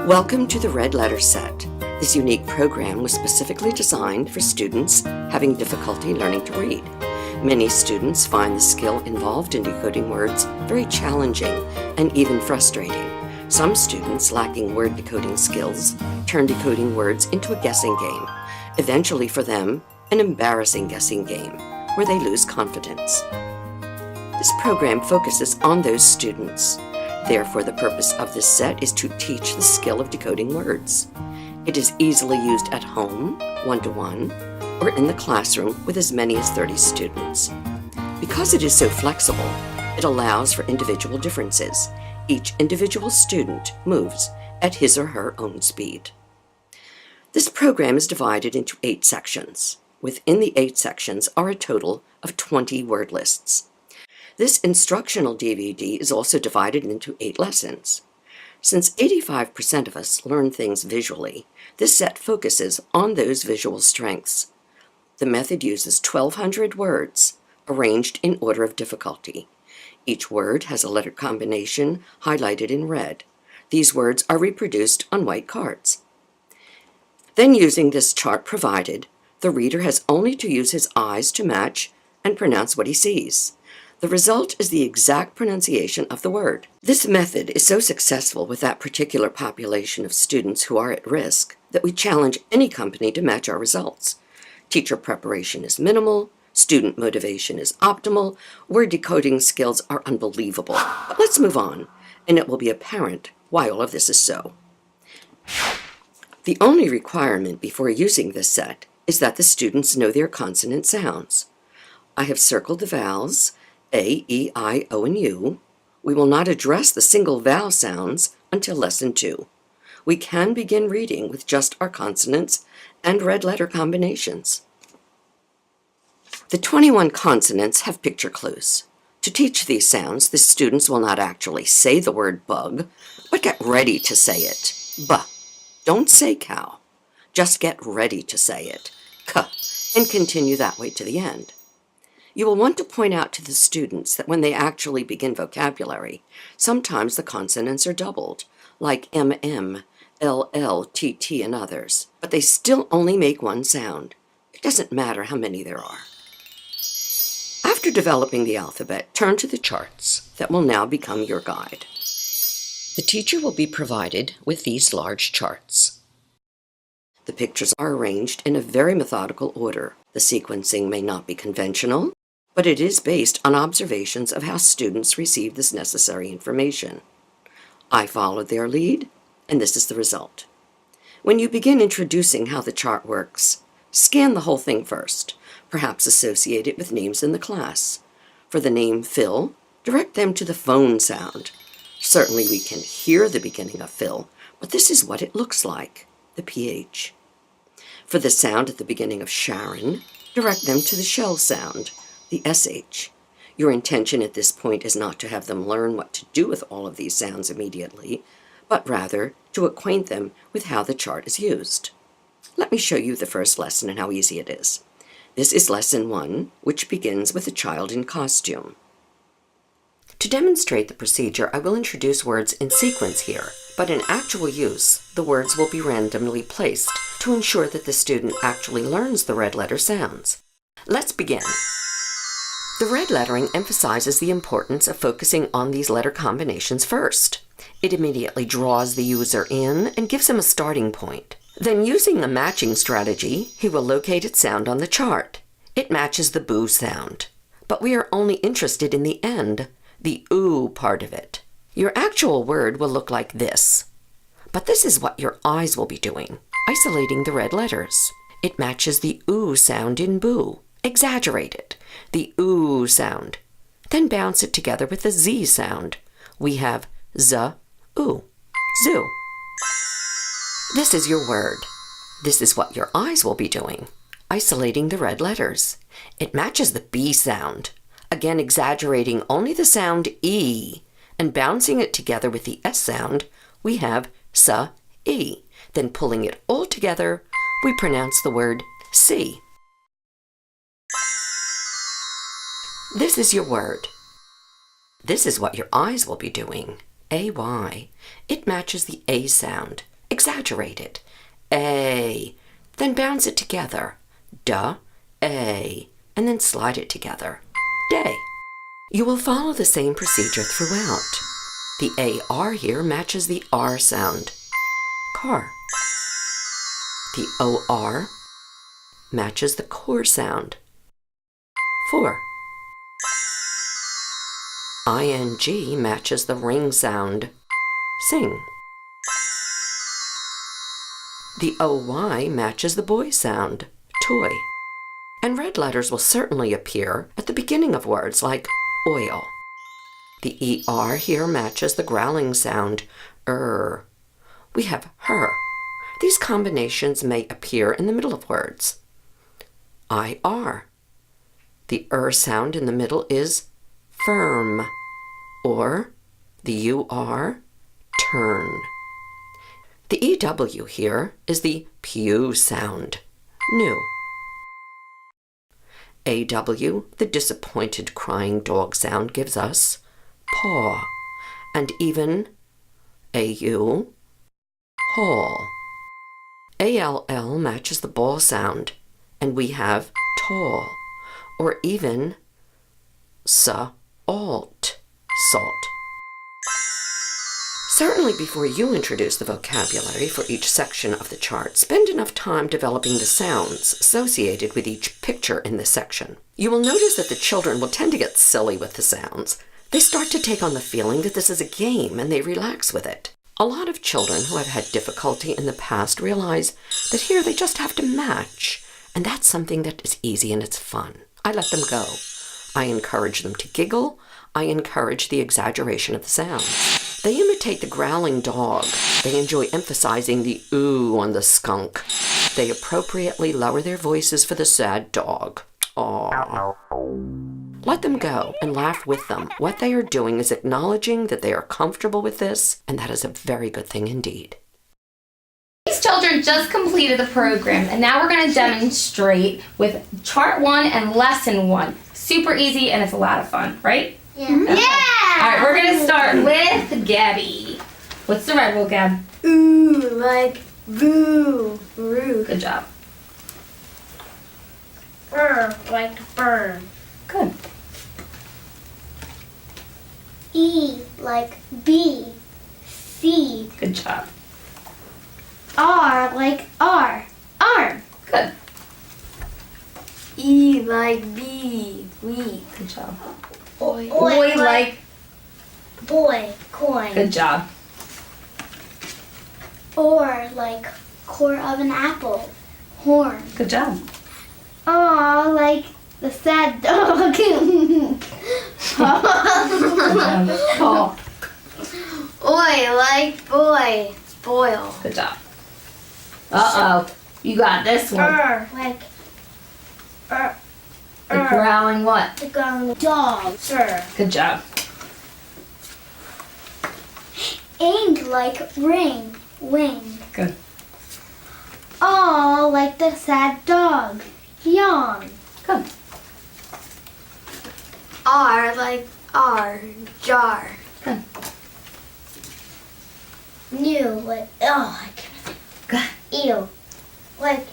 Welcome to the Red Letter Set. This unique program was specifically designed for students having difficulty learning to read. Many students find the skill involved in decoding words very challenging and even frustrating. Some students lacking word decoding skills turn decoding words into a guessing game. Eventually for them, an embarrassing guessing game where they lose confidence. This program focuses on those students. Therefore, the purpose of this set is to teach the skill of decoding words. It is easily used at home, one-to-one, or in the classroom with as many as 30 students. Because it is so flexible, it allows for individual differences. Each individual student moves at his or her own speed. This program is divided into 8 sections. Within the 8 sections are a total of 20 word lists. This instructional DVD is also divided into 8 lessons. Since 85% of us learn things visually, this set focuses on those visual strengths. The method uses 1,200 words, arranged in order of difficulty. Each word has a letter combination highlighted in red. These words are reproduced on white cards. Then, using this chart provided, the reader has only to use his eyes to match and pronounce what he sees. The result is the exact pronunciation of the word. This method is so successful with that particular population of students who are at risk that we challenge any company to match our results. Teacher preparation is minimal, student motivation is optimal, word decoding skills are unbelievable. But let's move on, and it will be apparent why all of this is so. The only requirement before using this set is that the students know their consonant sounds. I have circled the vowels A, E, I, O, and U. We will not address the single vowel sounds until Lesson 2. We can begin reading with just our consonants and red letter combinations. The 21 consonants have picture clues. To teach these sounds, the students will not actually say the word bug, but get ready to say it. B. Don't say cow. Just get ready to say it. K. And continue that way to the end. You will want to point out to the students that when they actually begin vocabulary, sometimes the consonants are doubled, like MM, LL, TT, and others, but they still only make one sound. It doesn't matter how many there are. After developing the alphabet, turn to the charts that will now become your guide. The teacher will be provided with these large charts. The pictures are arranged in a very methodical order. The sequencing may not be conventional, but it is based on observations of how students receive this necessary information. I followed their lead, and this is the result. When you begin introducing how the chart works, scan the whole thing first, perhaps associate it with names in the class. For the name Phil, direct them to the phone sound. Certainly we can hear the beginning of Phil, but this is what it looks like, the PH. For the sound at the beginning of Sharon, direct them to the shell sound, the SH. Your intention at this point is not to have them learn what to do with all of these sounds immediately, but rather to acquaint them with how the chart is used. Let me show you the first lesson and how easy it is. This is Lesson 1, which begins with a child in costume. To demonstrate the procedure, I will introduce words in sequence here, but in actual use, the words will be randomly placed to ensure that the student actually learns the red letter sounds. Let's begin. The red lettering emphasizes the importance of focusing on these letter combinations first. It immediately draws the user in and gives him a starting point. Then, using a matching strategy, he will locate its sound on the chart. It matches the boo sound. But we are only interested in the end, the oo part of it. Your actual word will look like this. But this is what your eyes will be doing, isolating the red letters. It matches the oo sound in boo. Exaggerate it, the oo sound. Then bounce it together with the z sound. We have z, oo, zoo. This is your word. This is what your eyes will be doing, isolating the red letters. It matches the b sound, again exaggerating only the sound e, and bouncing it together with the s sound, we have sa, e. Then pulling it all together, we pronounce the word see. This is your word. This is what your eyes will be doing. A-Y. It matches the A sound. Exaggerate it. A. Then bounce it together. Duh, A. And then slide it together. Day. You will follow the same procedure throughout. The AR here matches the R sound. Car. The OR matches the core sound. 4. ING matches the ring sound. Sing. The OY matches the boy sound. Toy. And red letters will certainly appear at the beginning of words like oil. The ER here matches the growling sound. We have her. These combinations may appear in the middle of words. IR. The sound in the middle is firm, or the UR, turn. The EW here is the pew sound, new. AW, the disappointed crying dog sound, gives us paw, and even AU, haul. ALL matches the ball sound, and we have tall, or even alt, salt. Certainly before you introduce the vocabulary for each section of the chart, spend enough time developing the sounds associated with each picture in this section. You will notice that the children will tend to get silly with the sounds. They start to take on the feeling that this is a game and they relax with it. A lot of children who have had difficulty in the past realize that here they just have to match, and that's something that is easy and it's fun. I let them go. I encourage them to giggle. I encourage the exaggeration of the sounds. They imitate the growling dog. They enjoy emphasizing the ooh on the skunk. They appropriately lower their voices for the sad dog. Aww. Let them go and laugh with them. What they are doing is acknowledging that they are comfortable with this, and that is a very good thing indeed. These children just completed the program, and now we're going to demonstrate with Chart 1 and Lesson 1. Super easy, and it's a lot of fun, right? Yeah. Okay. All right, we're going to start with Gabby. What's the red word, Gab? Ooh, like boo, roof. Good job. Burr, like burn. Good. E, like bee, seed. Good job. R, like arm. Good. E, like bee, wheat. Good job. Boy, Boy like. boy, coin. Good job. Or, like core of an apple, horn. Good job. Aw, like the sad dog. Call. Oi, like boy, spoil. Good job. Uh-oh. You got this one. Like The growling what? the gun dog, sir. Good job. Aimed like ring, wing. Good. Aw, like the sad dog, yawn. Good. R, like jar. Good. New, like, I can't. Good. Ew, like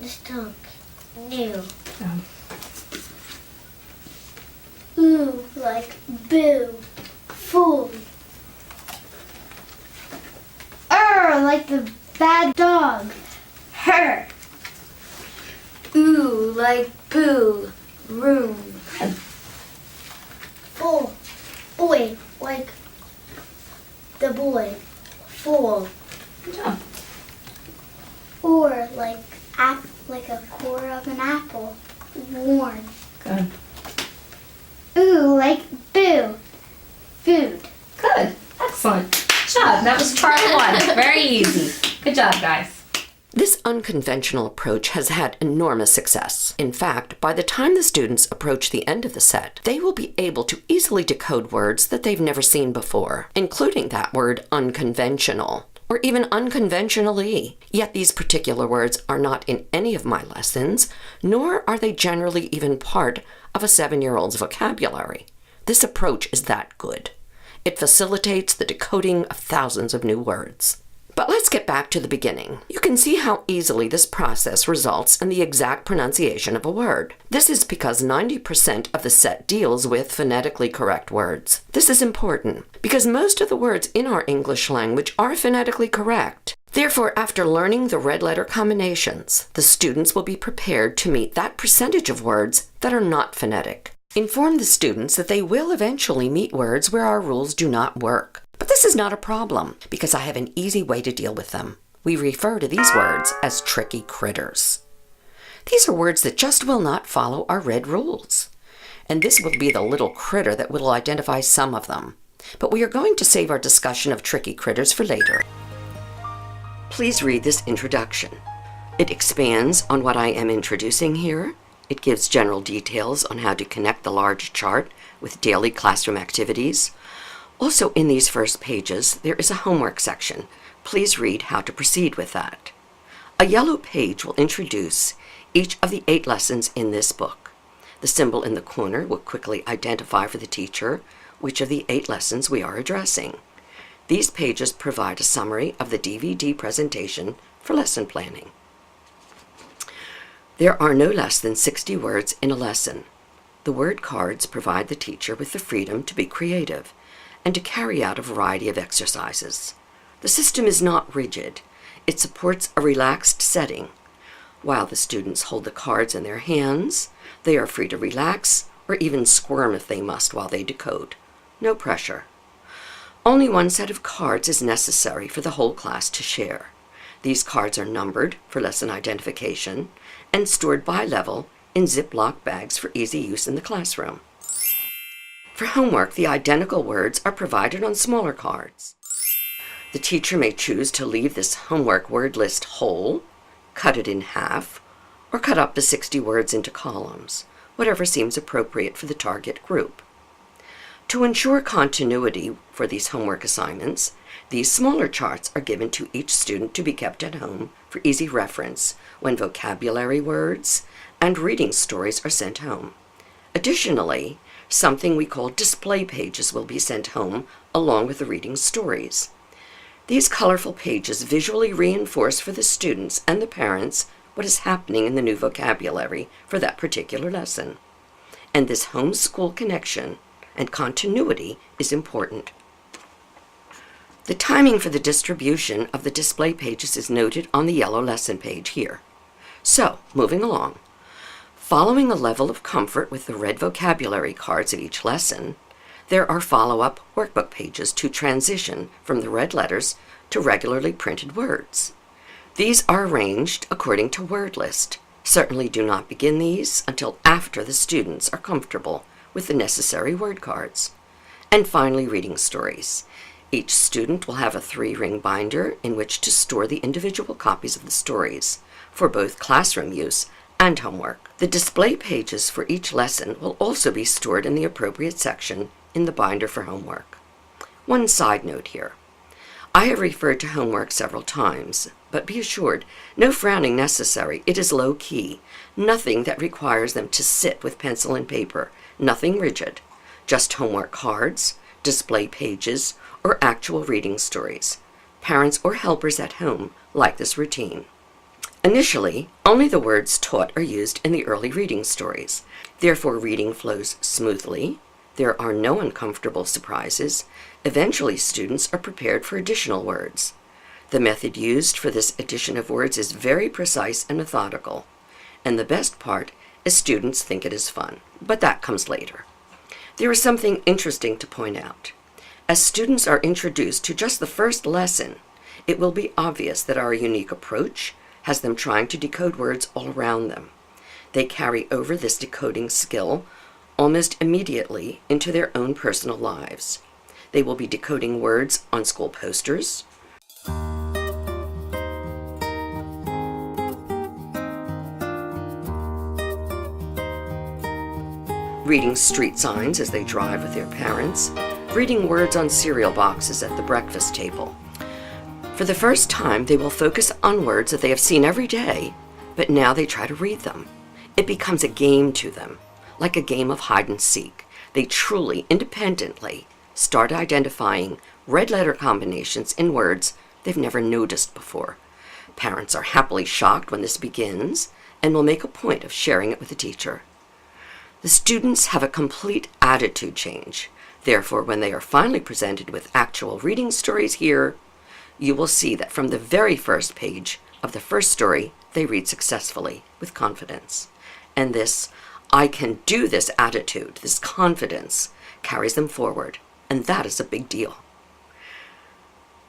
the stunk, new. Ooh, like boo, fool. Like the bad dog, her. Ooh, like boo, room. Full, boy, like the boy, full. Good job. Or like like a core of an apple, worn. Good. Ooh, like boo, food. Good. Excellent. Good job. That was Chart 1. Very easy. Good job, guys. This unconventional approach has had enormous success. In fact, by the time the students approach the end of the set, they will be able to easily decode words that they've never seen before, including that word unconventional, or even unconventionally. Yet these particular words are not in any of my lessons, nor are they generally even part of a 7-year-old's vocabulary. This approach is that good. It facilitates the decoding of thousands of new words. But let's get back to the beginning. You can see how easily this process results in the exact pronunciation of a word. This is because 90% of the set deals with phonetically correct words. This is important because most of the words in our English language are phonetically correct. Therefore, after learning the red letter combinations, the students will be prepared to meet that percentage of words that are not phonetic. Inform the students that they will eventually meet words where our rules do not work. But this is not a problem, because I have an easy way to deal with them. We refer to these words as tricky critters. These are words that just will not follow our red rules. And this will be the little critter that will identify some of them. But we are going to save our discussion of tricky critters for later. Please read this introduction. It expands on what I am introducing here. It gives general details on how to connect the large chart with daily classroom activities. Also, in these first pages, there is a homework section. Please read how to proceed with that. A yellow page will introduce each of the 8 lessons in this book. The symbol in the corner will quickly identify for the teacher which of the 8 lessons we are addressing. These pages provide a summary of the DVD presentation for lesson planning. There are no less than 60 words in a lesson. The word cards provide the teacher with the freedom to be creative and to carry out a variety of exercises. The system is not rigid. It supports a relaxed setting. While the students hold the cards in their hands, they are free to relax or even squirm if they must while they decode. No pressure. Only one set of cards is necessary for the whole class to share. These cards are numbered for lesson identification and stored by level in Ziploc bags for easy use in the classroom. For homework, the identical words are provided on smaller cards. The teacher may choose to leave this homework word list whole, cut it in half, or cut up the 60 words into columns, whatever seems appropriate for the target group. To ensure continuity for these homework assignments, these smaller charts are given to each student to be kept at home for easy reference when vocabulary words and reading stories are sent home. Additionally, something we call display pages will be sent home along with the reading stories. These colorful pages visually reinforce for the students and the parents what is happening in the new vocabulary for that particular lesson. And this homeschool connection and continuity is important. The timing for the distribution of the display pages is noted on the yellow lesson page here. So, moving along. Following a level of comfort with the red vocabulary cards of each lesson, there are follow-up workbook pages to transition from the red letters to regularly printed words. These are arranged according to word list. Certainly do not begin these until after the students are comfortable with the necessary word cards. And finally, reading stories. Each student will have a 3-ring binder in which to store the individual copies of the stories for both classroom use and homework. The display pages for each lesson will also be stored in the appropriate section in the binder for homework. One side note here. I have referred to homework several times, but be assured, no frowning necessary. It is low-key. Nothing that requires them to sit with pencil and paper. Nothing rigid. Just homework cards, display pages, or actual reading stories. Parents or helpers at home like this routine. Initially, only the words taught are used in the early reading stories. Therefore, reading flows smoothly. There are no uncomfortable surprises. Eventually, students are prepared for additional words. The method used for this addition of words is very precise and methodical. And the best part is students think it is fun. But that comes later. There is something interesting to point out. As students are introduced to just the first lesson, it will be obvious that our unique approach has them trying to decode words all around them. They carry over this decoding skill almost immediately into their own personal lives. They will be decoding words on school posters, reading street signs as they drive with their parents, reading words on cereal boxes at the breakfast table. For the first time, they will focus on words that they have seen every day, but now they try to read them. It becomes a game to them, Like a game of hide and seek, they truly, independently, start identifying red letter combinations in words they've never noticed before. Parents are happily shocked when this begins and will make a point of sharing it with the teacher. The students have a complete attitude change. Therefore, when they are finally presented with actual reading stories here, you will see that from the very first page of the first story, they read successfully with confidence. And this "I can do this" attitude, this confidence, carries them forward, and that is a big deal.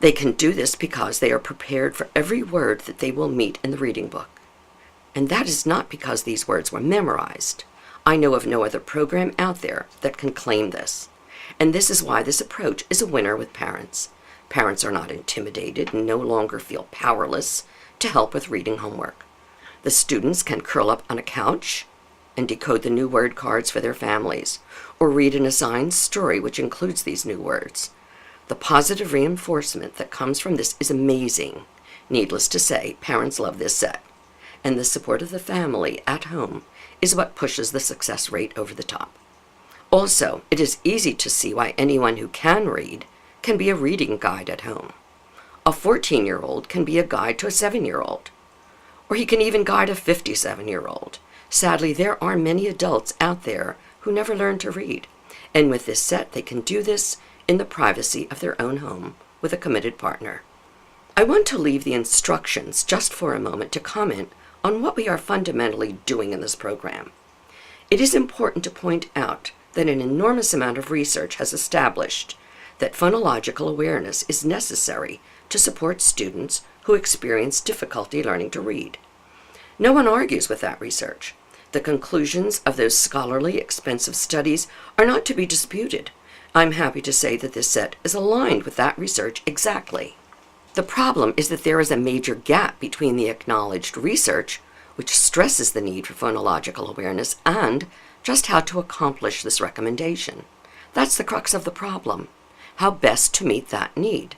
They can do this because they are prepared for every word that they will meet in the reading book. And that is not because these words were memorized. I know of no other program out there that can claim this. And this is why this approach is a winner with parents. Parents are not intimidated and no longer feel powerless to help with reading homework. The students can curl up on a couch and decode the new word cards for their families, or read an assigned story which includes these new words. The positive reinforcement that comes from this is amazing. Needless to say, parents love this set, and the support of the family at home is what pushes the success rate over the top. Also, it is easy to see why anyone who can read can be a reading guide at home. A 14-year-old can be a guide to a 7-year-old, or he can even guide a 57-year-old. Sadly, there are many adults out there who never learned to read, and with this set, they can do this in the privacy of their own home with a committed partner. I want to leave the instructions just for a moment to comment on what we are fundamentally doing in this program. It is important to point out that an enormous amount of research has established that phonological awareness is necessary to support students who experience difficulty learning to read. No one argues with that research. The conclusions of those scholarly, expensive studies are not to be disputed. I'm happy to say that this set is aligned with that research exactly. The problem is that there is a major gap between the acknowledged research, which stresses the need for phonological awareness, and just how to accomplish this recommendation. That's the crux of the problem. How best to meet that need.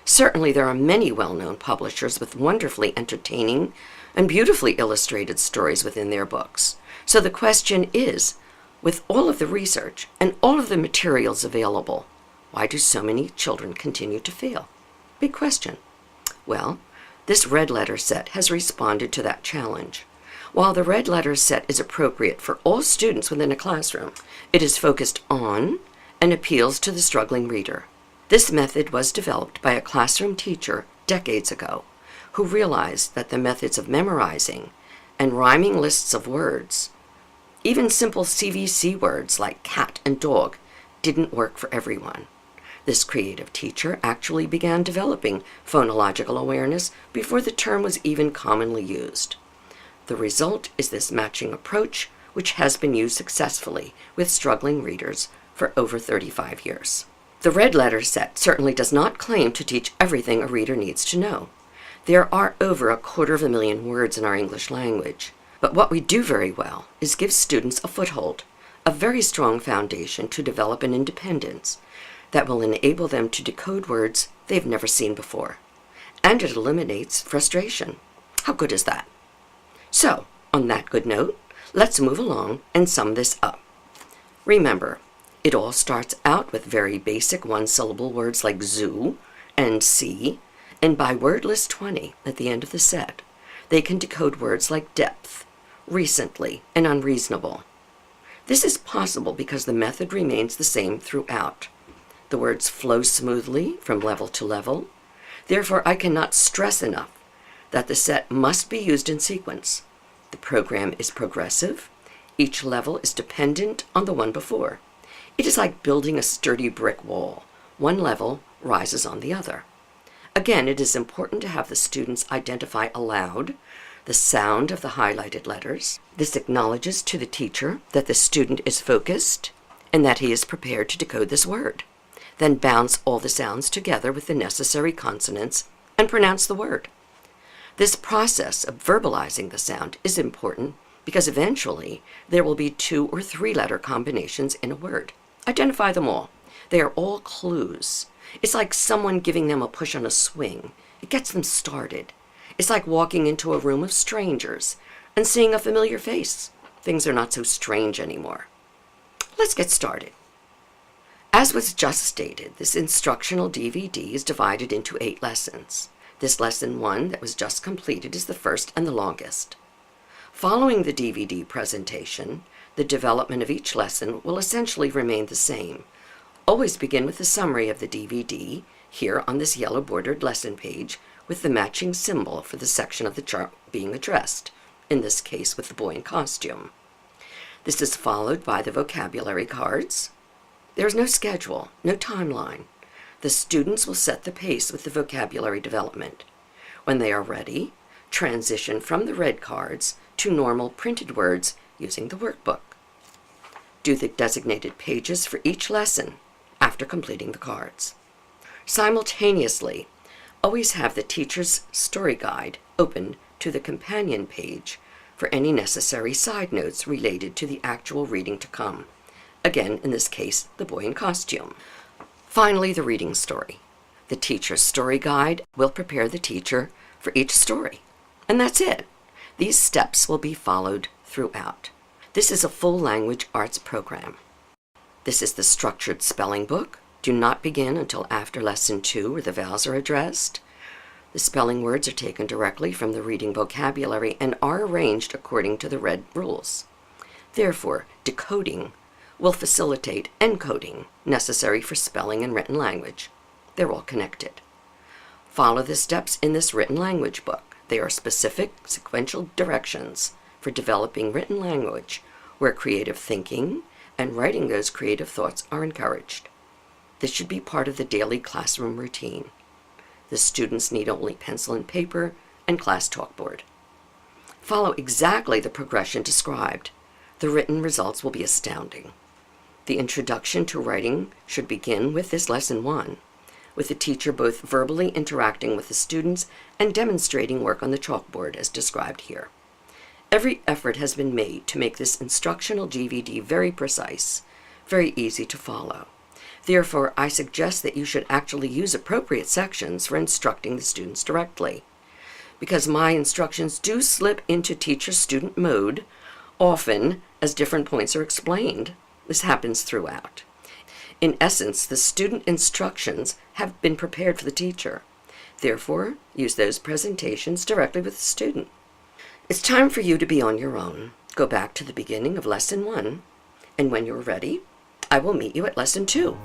Certainly there are many well-known publishers with wonderfully entertaining and beautifully illustrated stories within their books. So the question is, with all of the research and all of the materials available, why do so many children continue to fail? Big question. Well, this red letter set has responded to that challenge. While the red letter set is appropriate for all students within a classroom, it is focused on and appeals to the struggling reader. This method was developed by a classroom teacher decades ago who realized that the methods of memorizing and rhyming lists of words, even simple CVC words like cat and dog, didn't work for everyone. This creative teacher actually began developing phonological awareness before the term was even commonly used. The result is this matching approach, which has been used successfully with struggling readers for over 35 years. The red letter set certainly does not claim to teach everything a reader needs to know. There are over 250,000 words in our English language, but what we do very well is give students a foothold, a very strong foundation to develop an independence that will enable them to decode words they've never seen before. And it eliminates frustration. How good is that? So, on that good note, let's move along and sum this up. Remember, it all starts out with very basic one-syllable words like zoo and see, and by word list 20 at the end of the set, they can decode words like depth, recently, and unreasonable. This is possible because the method remains the same throughout. The words flow smoothly from level to level. Therefore, I cannot stress enough that the set must be used in sequence. The program is progressive. Each level is dependent on the one before. It is like building a sturdy brick wall. One level rises on the other. Again, it is important to have the students identify aloud the sound of the highlighted letters. This acknowledges to the teacher that the student is focused and that he is prepared to decode this word. Then bounce all the sounds together with the necessary consonants and pronounce the word. This process of verbalizing the sound is important because eventually there will be 2 or 3 letter combinations in a word. Identify them all. They are all clues. It's like someone giving them a push on a swing. It gets them started. It's like walking into a room of strangers and seeing a familiar face. Things are not so strange anymore. Let's get started. As was just stated, this instructional DVD is divided into 8 lessons. This lesson 1 that was just completed is the first and the longest. Following the DVD presentation, the development of each lesson will essentially remain the same. Always begin with a summary of the DVD, here on this yellow bordered lesson page, with the matching symbol for the section of the chart being addressed, in this case with the boy in costume. This is followed by the vocabulary cards. There is no schedule, no timeline. The students will set the pace with the vocabulary development. When they are ready, transition from the red cards to normal printed words using the workbook. Do the designated pages for each lesson after completing the cards. Simultaneously, always have the teacher's story guide open to the companion page for any necessary side notes related to the actual reading to come. Again, in this case, the boy in costume. Finally, the reading story. The teacher's story guide will prepare the teacher for each story. And that's it. These steps will be followed throughout. This is a full language arts program. This is the structured spelling book. Do not begin until after lesson 2 where the vowels are addressed. The spelling words are taken directly from the reading vocabulary and are arranged according to the read rules. Therefore, decoding will facilitate encoding necessary for spelling and written language. They're all connected. Follow the steps in this written language book. They are specific sequential directions for developing written language where creative thinking and writing those creative thoughts are encouraged. This should be part of the daily classroom routine. The students need only pencil and paper and class chalkboard. Follow exactly the progression described. The written results will be astounding. The introduction to writing should begin with this lesson 1, with the teacher both verbally interacting with the students and demonstrating work on the chalkboard as described here. Every effort has been made to make this instructional DVD very precise, very easy to follow. Therefore, I suggest that you should actually use appropriate sections for instructing the students directly. Because my instructions do slip into teacher-student mode, often as different points are explained. This happens throughout. In essence, the student instructions have been prepared for the teacher. Therefore, use those presentations directly with the student. It's time for you to be on your own. Go back to the beginning of lesson 1, and when you're ready, I will meet you at lesson 2.